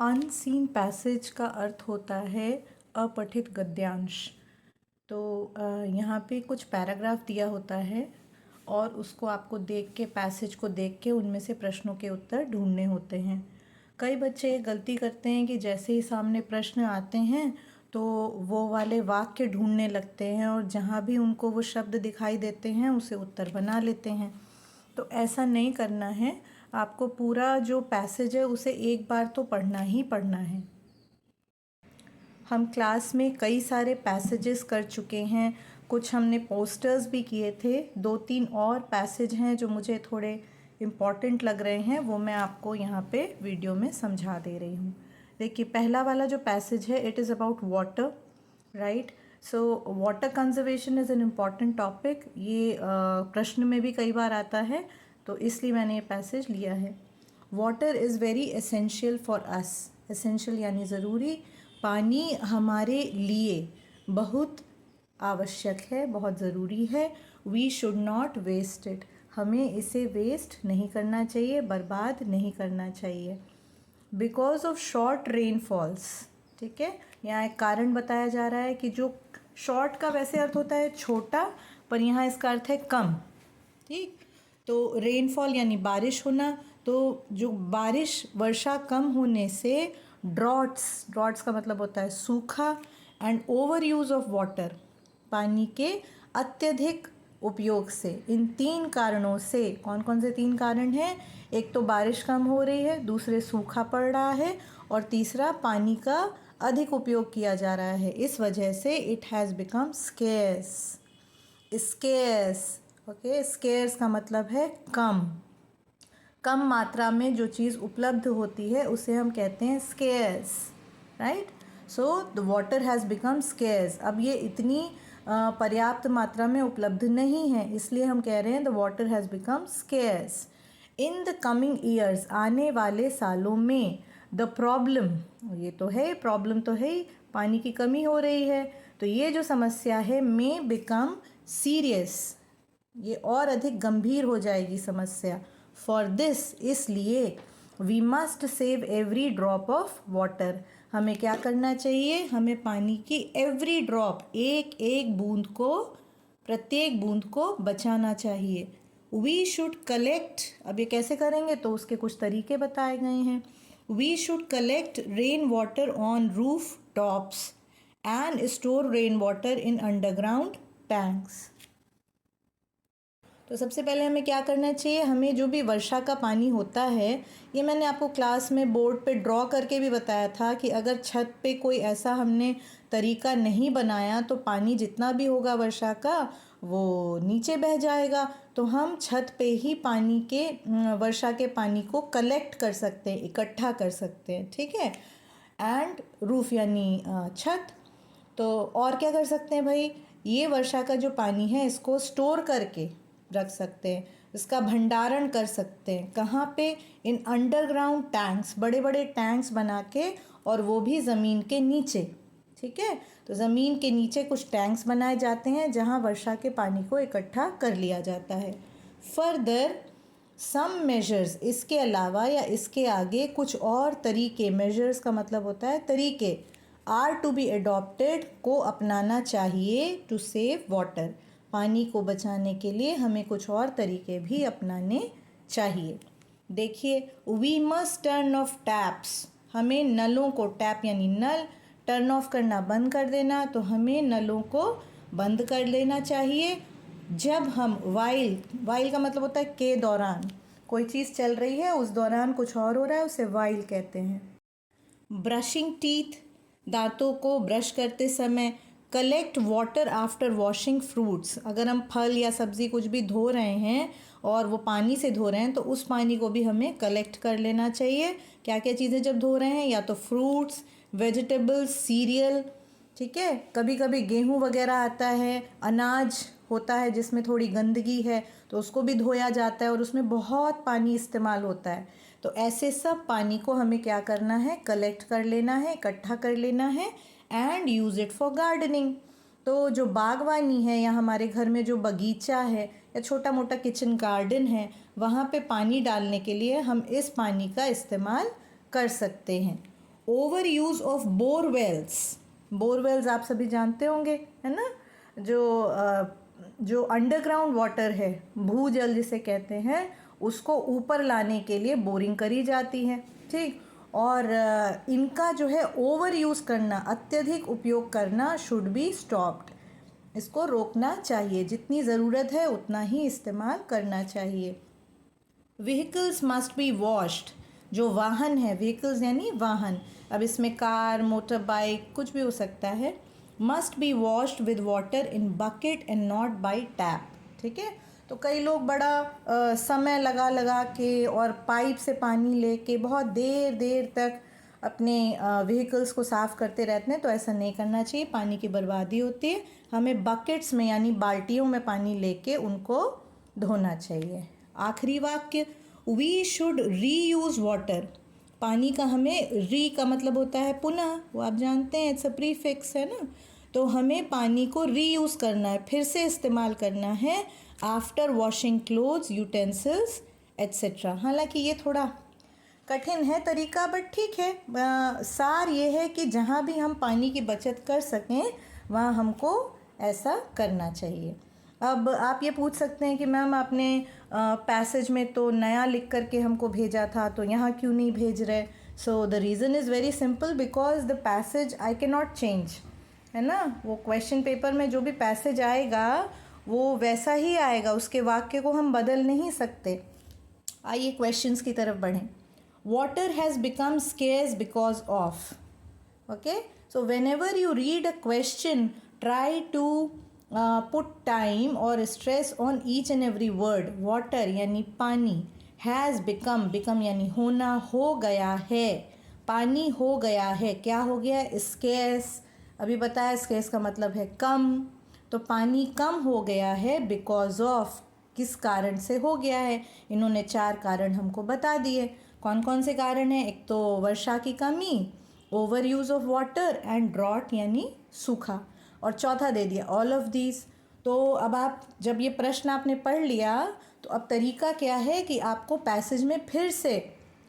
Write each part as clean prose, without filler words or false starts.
Unseen passage का अर्थ होता है अपठित गद्यांश। तो यहाँ पे कुछ पैराग्राफ दिया होता है और उसको आपको देख के, पैसेज को देख के उनमें से प्रश्नों के उत्तर ढूंढने होते हैं। कई बच्चे ये गलती करते हैं कि जैसे ही सामने प्रश्न आते हैं तो वो वाले वाक्य ढूंढने लगते हैं और जहाँ भी उनको वो शब्द दिखाई देते हैं उसे उत्तर बना लेते हैं। तो ऐसा नहीं करना है, आपको पूरा जो पैसेज है उसे एक बार तो पढ़ना ही पढ़ना है। हम क्लास में कई सारे पैसेजेस कर चुके हैं, कुछ हमने पोस्टर्स भी किए थे। 2-3 और पैसेज हैं जो मुझे थोड़े इम्पॉर्टेंट लग रहे हैं, वो मैं आपको यहाँ पे वीडियो में समझा दे रही हूँ। देखिए, पहला वाला जो पैसेज है, it is about water, right. So water conservation is an important topic. ये प्रश्न में भी कई बार आता है, तो इसलिए मैंने ये पैसेज लिया है। Water is very essential for us. Essential यानी ज़रूरी। पानी हमारे लिए बहुत आवश्यक है, बहुत ज़रूरी है। We should not waste it. हमें इसे वेस्ट नहीं करना चाहिए, बर्बाद नहीं करना चाहिए। बिकॉज ऑफ शॉर्ट रेनफॉल्स, ठीक है, यहाँ एक कारण बताया जा रहा है कि जो शॉर्ट का वैसे अर्थ होता है छोटा, पर यहाँ इसका अर्थ है कम, ठीक। तो रेनफॉल यानी बारिश होना, तो जो बारिश, वर्षा कम होने से ड्रॉट्स का मतलब होता है सूखा, and over use of water, पानी के अत्यधिक उपयोग से। इन 3 कारणों से, कौन कौन से 3 कारण हैं? एक तो बारिश कम हो रही है, दूसरे सूखा पड़ रहा है, और तीसरा पानी का अधिक उपयोग किया जा रहा है। इस वजह से it has become scarce. Scarce, okay, scarce का मतलब है कम मात्रा में जो चीज़ उपलब्ध होती है उसे हम कहते हैं scarce, right. So the water has become scarce. अब ये इतनी पर्याप्त मात्रा में उपलब्ध नहीं है, इसलिए हम कह रहे हैं the water has become scarce. In the coming years, आने वाले सालों में, द प्रॉब्लम, ये तो है, प्रॉब्लम तो है ही, पानी की कमी हो रही है, तो ये जो समस्या है मे बिकम सीरियस, ये और अधिक गंभीर हो जाएगी समस्या। फॉर दिस, इसलिए, we must save every drop of water, हमें क्या करना चाहिए? हमें पानी की एवरी ड्रॉप, एक एक बूंद को, प्रत्येक बूंद को बचाना चाहिए। वी शुड कलेक्ट, अब ये कैसे करेंगे तो उसके कुछ तरीके बताए गए हैं। We should collect rain water on roof tops and store rain water in underground tanks. तो सबसे पहले हमें क्या करना चाहिए? हमें जो भी वर्षा का पानी होता है, ये मैंने आपको क्लास में बोर्ड पे ड्रॉ करके भी बताया था कि अगर छत पे कोई ऐसा हमने तरीका नहीं बनाया तो पानी जितना भी होगा वर्षा का वो नीचे बह जाएगा। तो हम छत पे ही पानी के, वर्षा के पानी को कलेक्ट कर सकते हैं, इकट्ठा कर सकते हैं, ठीक है। एंड रूफ यानी छत। तो और क्या कर सकते हैं भाई? ये वर्षा का जो पानी है इसको स्टोर करके रख सकते हैं, इसका भंडारण कर सकते हैं। कहाँ पे? इन अंडरग्राउंड टैंक्स, बड़े बड़े टैंक्स बना के, और वो भी ज़मीन के नीचे, ठीक है। तो ज़मीन के नीचे कुछ टैंक्स बनाए जाते हैं जहाँ वर्षा के पानी को इकट्ठा कर लिया जाता है। फर्दर सम मेजर्स, इसके अलावा या इसके आगे कुछ और तरीके, मेजर्स का मतलब होता है तरीके, आर टू बी एडॉप्टेड, को अपनाना चाहिए, टू सेव वाटर, पानी को बचाने के लिए हमें कुछ और तरीके भी अपनाने चाहिए। देखिए, we must turn off taps, हमें नलों को, टैप यानी नल, टर्न ऑफ करना, बंद कर देना, तो हमें नलों को बंद कर लेना चाहिए जब हम, वाइल का मतलब होता है के दौरान, कोई चीज़ चल रही है उस दौरान कुछ और हो रहा है, उसे वाइल कहते हैं। ब्रशिंग टीथ, दांतों को ब्रश करते समय। Collect water after washing fruits, अगर हम फल या सब्ज़ी कुछ भी धो रहे हैं और वो पानी से धो रहे हैं तो उस पानी को भी हमें कलेक्ट कर लेना चाहिए। क्या क्या चीज़ें जब धो रहे हैं? या तो फ्रूट्स, वेजिटेबल्स, सीरियल, ठीक है। कभी कभी गेहूँ वगैरह आता है, अनाज होता है जिसमें थोड़ी गंदगी है, तो उसको भी धोया जाता है और उसमें बहुत पानी इस्तेमाल होता है। तो ऐसे सब पानी को हमें क्या करना है? कलेक्ट कर लेना है, इकट्ठा कर लेना है, and use it for gardening. तो जो बागवानी है या हमारे घर में जो बगीचा है या छोटा मोटा किचन गार्डन है, वहाँ पे पानी डालने के लिए हम इस पानी का इस्तेमाल कर सकते हैं। Over use of borewells. Borewells आप सभी जानते होंगे, है ना, जो अंडरग्राउंड वाटर है, भूजल जिसे कहते हैं, उसको ऊपर लाने के लिए बोरिंग करी जाती है, ठीक। और इनका जो है ओवर यूज़ करना, अत्यधिक उपयोग करना, शुड बी स्टॉप्ड, इसको रोकना चाहिए। जितनी ज़रूरत है उतना ही इस्तेमाल करना चाहिए। व्हीकल्स मस्ट बी वॉश्ड, जो वाहन है, व्हीकल्स यानी वाहन, अब इसमें कार, मोटर बाइक कुछ भी हो सकता है, must be washed with water in bucket and not by tap, ठीक है। तो कई लोग बड़ा समय लगा लगा के और पाइप से पानी लेके बहुत देर देर तक अपने व्हीकल्स को साफ़ करते रहते हैं, तो ऐसा नहीं करना चाहिए, पानी की बर्बादी होती है। हमें बकेट्स में यानी बाल्टियों में पानी लेके उनको धोना चाहिए। आखिरी वाक्य, वी शुड री यूज़ वाटर, पानी का हमें री का मतलब होता है पुनः, वो आप जानते हैं, इट्स अ प्रीफिक्स, है ना। तो हमें पानी को री यूज़ करना है, फिर से इस्तेमाल करना है, after washing clothes, utensils etcetera. हालांकि ये थोड़ा कठिन है तरीका, बट ठीक है। सार ये है कि जहाँ भी हम पानी की बचत कर सकें वहाँ हमको ऐसा करना चाहिए। अब आप ये पूछ सकते हैं कि मैम आपने पैसेज में तो नया लिख करके हमको भेजा था, तो यहाँ क्यों नहीं भेज रहे? So the reason is very simple, because the passage I can not change, है ना। वो क्वेश्चन पेपर में जो भी पैसेज आएगा वो वैसा ही आएगा, उसके वाक्य को हम बदल नहीं सकते। आइए क्वेश्चंस की तरफ बढ़ें। Water has become scarce because of, okay. So whenever you read a question, try to put time or stress on each and every word. water यानी पानी, has become, become यानी होना, हो गया है, पानी हो गया है, क्या हो गया? scarce, अभी बताया scarce का मतलब है कम, तो पानी कम हो गया है because of, किस कारण से हो गया है? इन्होंने 4 कारण हमको बता दिए। कौन कौन से कारण हैं? एक तो वर्षा की कमी, over use of water and drought यानी सूखा, और चौथा दे दिया ऑल ऑफ दीज। तो अब आप जब ये प्रश्न आपने पढ़ लिया, तो अब तरीका क्या है कि आपको पैसेज में फिर से,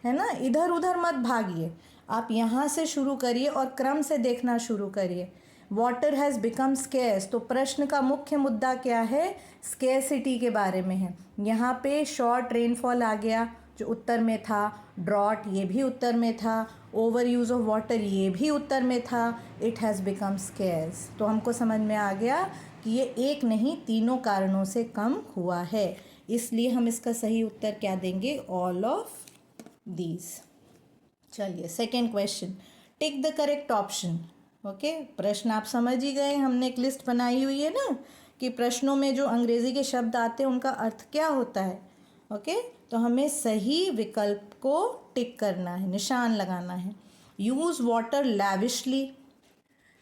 है ना, इधर उधर मत भागिए, आप यहाँ से शुरू करिए और क्रम से देखना शुरू करिए। वाटर हैज़ बिकम स्केर्स, तो प्रश्न का मुख्य मुद्दा क्या है? स्केर्सिटी के बारे में है। यहाँ पे शॉर्ट रेनफॉल आ गया जो उत्तर में था, ड्रॉट ये भी उत्तर में था, ओवर यूज़ ऑफ वाटर ये भी उत्तर में था, इट हैज़ बिकम स्केर्स। तो हमको समझ में आ गया कि ये एक नहीं, तीनों कारणों से कम हुआ है, इसलिए हम इसका सही उत्तर क्या देंगे? All of these. चलिए second question, tick the correct option. Okay, प्रश्न आप समझ ही गए, हमने एक लिस्ट बनाई हुई है ना कि प्रश्नों में जो अंग्रेज़ी के शब्द आते हैं उनका अर्थ क्या होता है। ओके, तो हमें सही विकल्प को टिक करना है, निशान लगाना है। यूज़ वाटर लैविशली,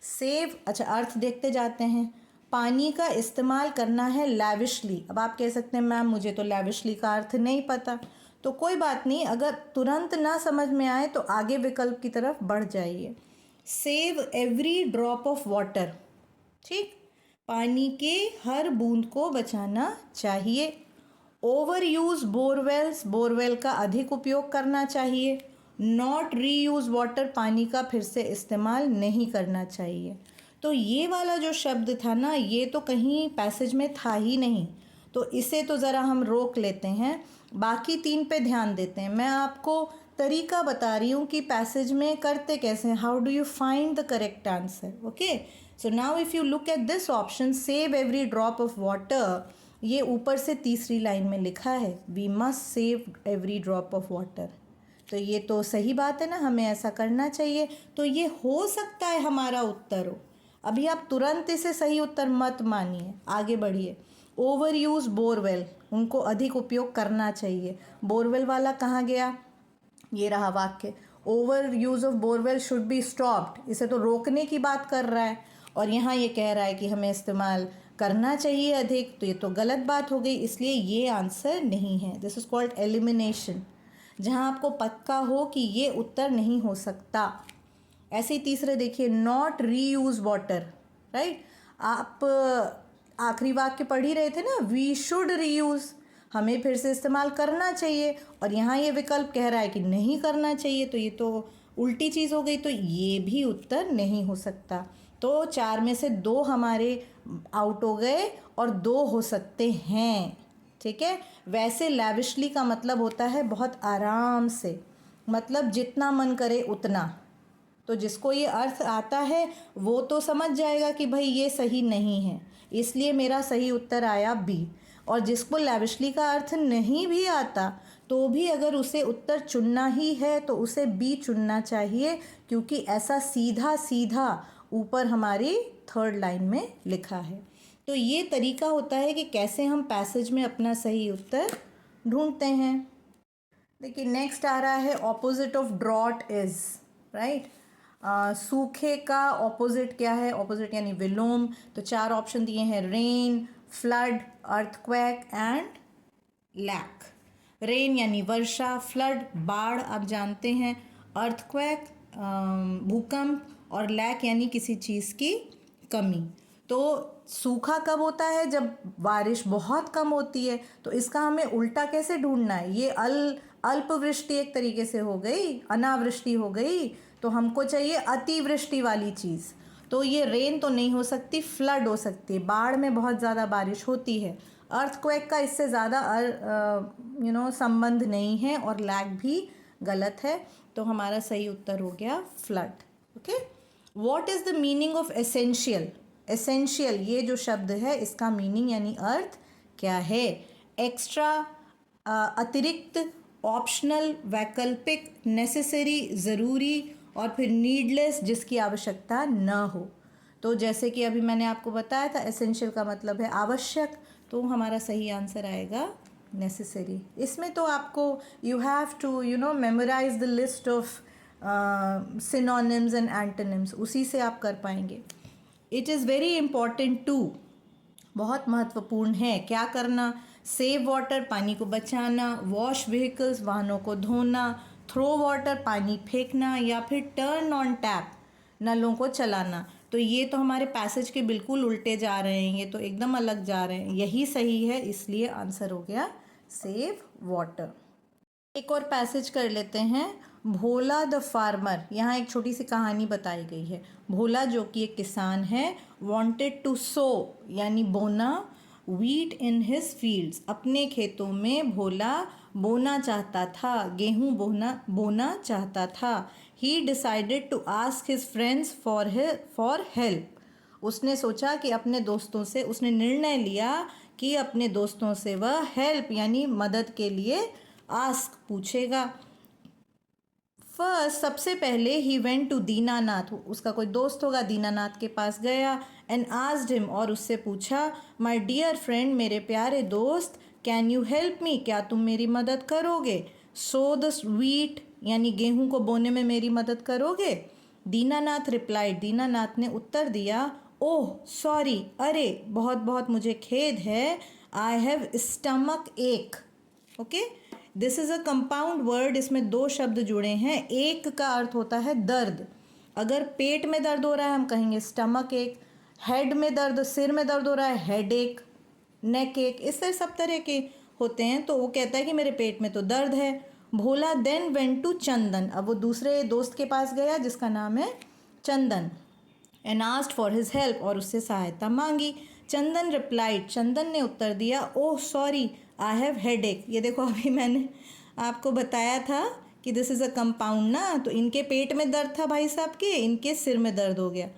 सेव, अच्छा अर्थ देखते जाते हैं। पानी का इस्तेमाल करना है लैविशली। अब आप कह सकते हैं मैम मुझे तो लैविशली का अर्थ नहीं पता, तो कोई बात नहीं, अगर तुरंत ना समझ में आए तो आगे विकल्प की तरफ बढ़ जाइए। Save every drop of water, ठीक, पानी के हर बूंद को बचाना चाहिए। ओवर यूज़ बोरवेल्स, बोरवेल का अधिक उपयोग करना चाहिए। नॉट री यूज़ वाटर, पानी का फिर से इस्तेमाल नहीं करना चाहिए। तो ये वाला जो शब्द था ना, ये तो कहीं पैसेज में था ही नहीं, तो इसे तो ज़रा हम रोक लेते हैं, बाकी 3 पे ध्यान देते हैं। मैं आपको तरीका बता रही हूँ कि पैसेज में करते कैसे हैं, how do you find the correct answer. Okay, so now if you look at this option, save every drop of water, ये ऊपर से तीसरी लाइन में लिखा है, we must save every drop of water, तो ये तो सही बात है ना, हमें ऐसा करना चाहिए, तो ये हो सकता है हमारा उत्तर हो। अभी आप तुरंत इसे सही उत्तर मत मानिए, आगे बढ़िए। ओवर यूज़ बोरवेल, उनको अधिक उपयोग करना चाहिए, बोरवेल वाला कहाँ गया? ये रहा वाक्य, over use of borewell should be stopped, इसे तो रोकने की बात कर रहा है, और यहाँ ये कह रहा है कि हमें इस्तेमाल करना चाहिए अधिक, तो ये तो गलत बात हो गई, इसलिए ये आंसर नहीं है। दिस इज़ कॉल्ड एलिमिनेशन, जहाँ आपको पक्का हो कि ये उत्तर नहीं हो सकता। ऐसे ही तीसरे देखिए, नॉट री यूज़ वाटर, राइट, आप आखिरी वाक्य पढ़ ही रहे थे ना, वी शुड री यूज़, हमें फिर से इस्तेमाल करना चाहिए, और यहाँ ये विकल्प कह रहा है कि नहीं करना चाहिए, तो ये तो उल्टी चीज़ हो गई तो ये भी उत्तर नहीं हो सकता। तो 4 में से 2 हमारे आउट हो गए और 2 हो सकते हैं। ठीक है। वैसे लैविशली का मतलब होता है बहुत आराम से, मतलब जितना मन करे उतना। तो जिसको ये अर्थ आता है वो तो समझ जाएगा कि भाई ये सही नहीं है, इसलिए मेरा सही उत्तर आया बी। और जिसको लैविशली का अर्थ नहीं भी आता तो भी अगर उसे उत्तर चुनना ही है तो उसे बी चुनना चाहिए, क्योंकि ऐसा सीधा सीधा ऊपर हमारी 3rd लाइन में लिखा है। तो ये तरीका होता है कि कैसे हम पैसेज में अपना सही उत्तर ढूंढते हैं। देखिए नेक्स्ट आ रहा है opposite of drought is, right. सूखे का ऑपोजिट क्या है? ऑपोजिट यानी विलोम। तो 4 ऑप्शन दिए हैं, rain, flood, earthquake and lack. Rain यानी वर्षा, फ्लड बाढ़ आप जानते हैं, अर्थक्वेक भूकंप, और लैक यानी किसी चीज़ की कमी। तो सूखा कब होता है? जब बारिश बहुत कम होती है। तो इसका हमें उल्टा कैसे ढूंढना है? ये अल्पवृष्टि एक तरीके से हो गई, अनावृष्टि हो गई, तो हमको चाहिए अतिवृष्टि वाली चीज़। तो ये रेन तो नहीं हो सकती, फ्लड हो सकती है, बाढ़ में बहुत ज़्यादा बारिश होती है। अर्थक्वेक का इससे ज़्यादा संबंध नहीं है, और लैक भी गलत है। तो हमारा सही उत्तर हो गया flood. Okay. What is the meaning of essential? Essential ये जो शब्द है इसका मीनिंग यानी अर्थ क्या है? एक्स्ट्रा, अतिरिक्त, ऑप्शनल, वैकल्पिक, नेसेसरी ज़रूरी, और फिर नीडलेस जिसकी आवश्यकता न हो। तो जैसे कि अभी मैंने आपको बताया था एसेंशियल का मतलब है आवश्यक, तो हमारा सही आंसर आएगा नेसेसरी। इसमें तो आपको you have to memorize the list of synonyms and antonyms, उसी से आप कर पाएंगे। It is very important to, बहुत महत्वपूर्ण है क्या करना? सेव वाटर पानी को बचाना, वॉश व्हीकल्स वाहनों को धोना, थ्रो वाटर पानी फेंकना, या फिर टर्न ऑन टैप नलों को चलाना। तो ये तो हमारे पैसेज के बिल्कुल उल्टे जा रहे हैं, ये तो एकदम अलग जा रहे हैं। यही सही है, इसलिए आंसर हो गया सेव वाटर। एक और पैसेज कर लेते हैं, भोला द फार्मर। यहाँ एक छोटी सी कहानी बताई गई है। भोला जो कि एक किसान है, वांटेड टू सो यानी बोना, वीट इन हिज फील्ड्स, अपने खेतों में भोला बोना चाहता था, गेहूँ बोना चाहता था। He decided to ask his friends for help. उसने सोचा कि अपने दोस्तों से, उसने निर्णय लिया कि अपने दोस्तों से वह हेल्प यानी मदद के लिए आस्क पूछेगा। फर्स्ट सबसे पहले ही वेंट टू दीनानाथ, उसका कोई दोस्त होगा, दीनानाथ के पास गया, एंड आस्क्ड हिम, और उससे पूछा, माय डियर फ्रेंड, मेरे प्यारे दोस्त, कैन यू हेल्प मी, क्या तुम मेरी मदद करोगे? सो द व्हीट यानी गेहूं को बोने में मेरी मदद करोगे? दीनानाथ रिप्लाइड, दीनानाथ ने उत्तर दिया, ओह सॉरी, अरे बहुत बहुत मुझे खेद है, आई हैव स्टमक एक। Okay, this is a compound word, इसमें 2 शब्द जुड़े हैं। एक का अर्थ होता है दर्द, अगर पेट में दर्द हो रहा है हम कहेंगे स्टमक एक, हेड में दर्द, सिर में दर्द हो रहा है हेड एक, नेक एक, इससे सब तरह के होते हैं। तो वो कहता है कि मेरे पेट में तो दर्द है। भोला देन वेंट टू चंदन, अब वो दूसरे दोस्त के पास गया जिसका नाम है Chandan, and asked for his help, और उससे सहायता मांगी। चंदन रिप्लाइड, चंदन ने उत्तर दिया, oh sorry, I have headache. ये देखो अभी मैंने आपको बताया था कि दिस इज़ अ कंपाउंड ना, तो इनके पेट में दर्द था भाई साहब के, इनके सिर में दर्द हो गया।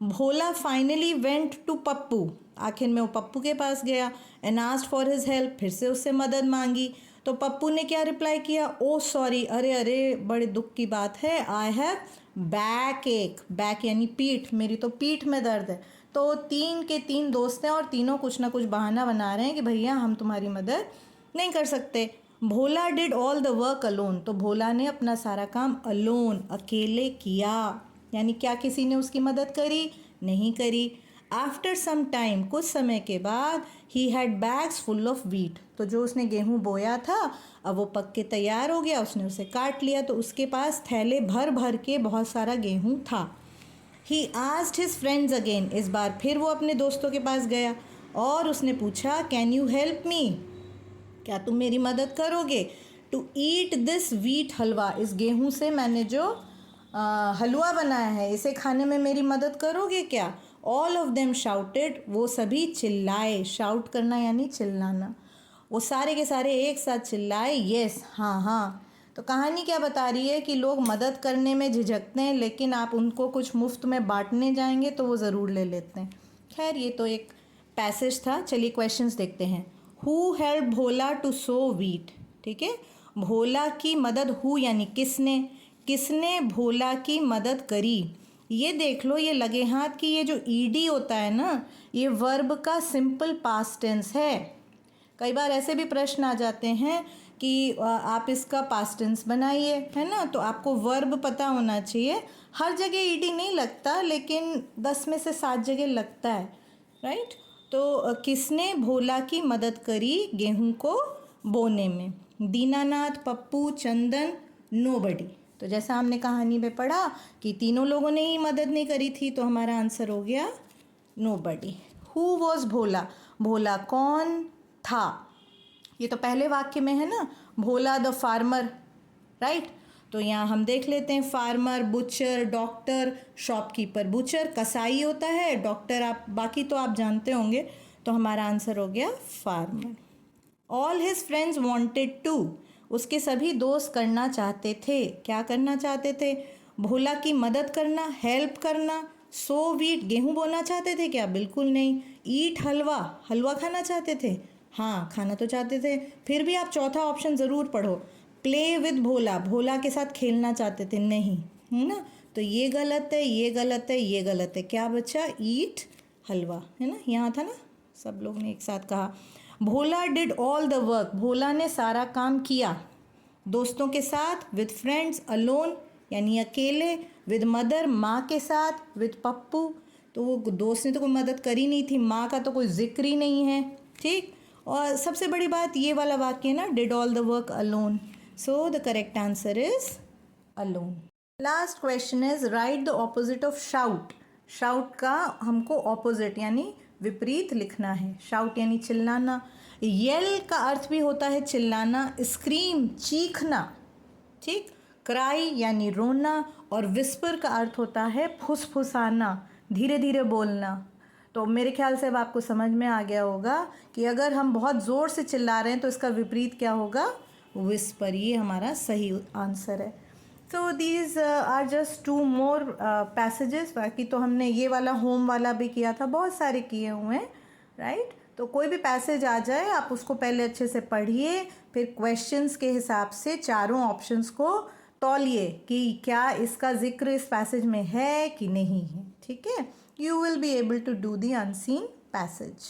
भोला फाइनली वेंट टू पप्पू, आखिर में वो पप्पू के पास गया, and asked for his help, फिर से उससे मदद मांगी। तो पप्पू ने क्या रिप्लाई किया, ओ सॉरी, अरे अरे बड़े दुख की बात है, आई हैव बैक एक, बैक यानी पीठ, मेरी तो पीठ में दर्द है। तो 3 के 3 दोस्त हैं और तीनों कुछ ना कुछ बहाना बना रहे हैं कि भैया हम तुम्हारी मदद नहीं कर सकते। Bhola did all the work alone, तो भोला ने अपना सारा काम अलोन, अकेले किया, यानी क्या किसी ने उसकी मदद करी? नहीं करी। आफ्टर सम टाइम, कुछ समय के बाद, he had bags full of wheat, तो जो उसने गेहूँ बोया था अब वो पक के तैयार हो गया, उसने उसे काट लिया, तो उसके पास थैले भर भर के बहुत सारा गेहूँ था। He asked his friends again, इस बार फिर वो अपने दोस्तों के पास गया और उसने पूछा, कैन यू हेल्प मी, क्या तुम मेरी मदद करोगे? टू ईट दिस व्हीट हलवा, इस गेहूँ से मैंने जो हलवा बनाया है, इसे खाने में मेरी मदद करोगे क्या? ऑल ऑफ देम शाउटेड, वो सभी चिल्लाए। शाउट करना यानी चिल्लाना। वो सारे के सारे एक साथ चिल्लाए, यस, हाँ हाँ। तो कहानी क्या बता रही है कि लोग मदद करने में झिझकते हैं, लेकिन आप उनको कुछ मुफ्त में बांटने जाएंगे तो वो ज़रूर ले लेते हैं। खैर, ये तो एक पैसेज था। चलिए क्वेश्चंस देखते हैं। Who help Bhola to sow wheat? ठीक है, भोला की मदद, हु यानी किसने, किसने भोला की मदद करी। ये देख लो, ये लगे हाथ की ये जो ईडी होता है ना, ये वर्ब का सिंपल पास्ट टेंस है। कई बार ऐसे भी प्रश्न आ जाते हैं कि आप इसका पास्ट टेंस बनाइए, है ना, तो आपको वर्ब पता होना चाहिए। हर जगह ईडी नहीं लगता, लेकिन 10 में से 7 जगह लगता है, राइट। तो किसने भोला की मदद करी गेहूं को बोने में? दीनानाथ, पप्पू, चंदन, नोबडी। तो जैसा हमने कहानी में पढ़ा कि तीनों लोगों ने ही मदद नहीं करी थी, तो हमारा आंसर हो गया नोबडी। हु वॉज भोला? भोला कौन था? ये तो पहले वाक्य में है ना, भोला द फार्मर, राइट। तो यहाँ हम देख लेते हैं, farmer, butcher, doctor, shopkeeper. Butcher कसाई होता है, डॉक्टर आप बाकी तो आप जानते होंगे। तो हमारा आंसर हो गया farmer. All his friends wanted to, उसके सभी दोस्त करना चाहते थे। क्या करना चाहते थे? भोला की मदद करना, हेल्प करना। सो वीट, गेहूं बोना चाहते थे क्या? बिल्कुल नहीं। ईट हलवा, हलवा खाना चाहते थे। हाँ, खाना तो चाहते थे। फिर भी आप चौथा ऑप्शन ज़रूर पढ़ो। प्ले विद भोला, भोला के साथ खेलना चाहते थे, नहीं, है ना। तो ये गलत है, ये गलत है, ये गलत है। क्या बचा? ईट हलवा, है ना, यहाँ था ना, सब लोग ने एक साथ कहा। भोला डिड ऑल द वर्क, भोला ने सारा काम किया। दोस्तों के साथ, विद फ्रेंड्स, अलोन यानी अकेले, विद मदर माँ के साथ, विद पप्पू। तो वो दोस्त ने तो कोई मदद करी नहीं थी, माँ का तो कोई जिक्र ही नहीं है, ठीक। और सबसे बड़ी बात ये वाला वाक्य है ना, did all the work alone. So the correct answer is alone. Last question is right the opposite of shout. Shout का हमको ऑपोजिट यानी विपरीत लिखना है। शाउट यानी चिल्लाना। येल का अर्थ भी होता है चिल्लाना, स्क्रीम चीखना, ठीक। क्राई यानी रोना, और विस्पर का अर्थ होता है फुसफुसाना, धीरे धीरे बोलना। तो मेरे ख्याल से अब आपको समझ में आ गया होगा कि अगर हम बहुत ज़ोर से चिल्ला रहे हैं तो इसका विपरीत क्या होगा? विस्पर। ये हमारा सही आंसर है। So these are just 2 more passages. बाकी तो हमने ये वाला होम वाला भी किया था, बहुत सारे किए हुए हैं, राइट। तो कोई भी पैसेज आ जाए आप उसको पहले अच्छे से पढ़िए, फिर क्वेश्चंस के हिसाब से चारों ऑप्शंस को तौलिए कि क्या इसका जिक्र इस पैसेज में है कि नहीं है, ठीक है। You will be able to do the unseen passage.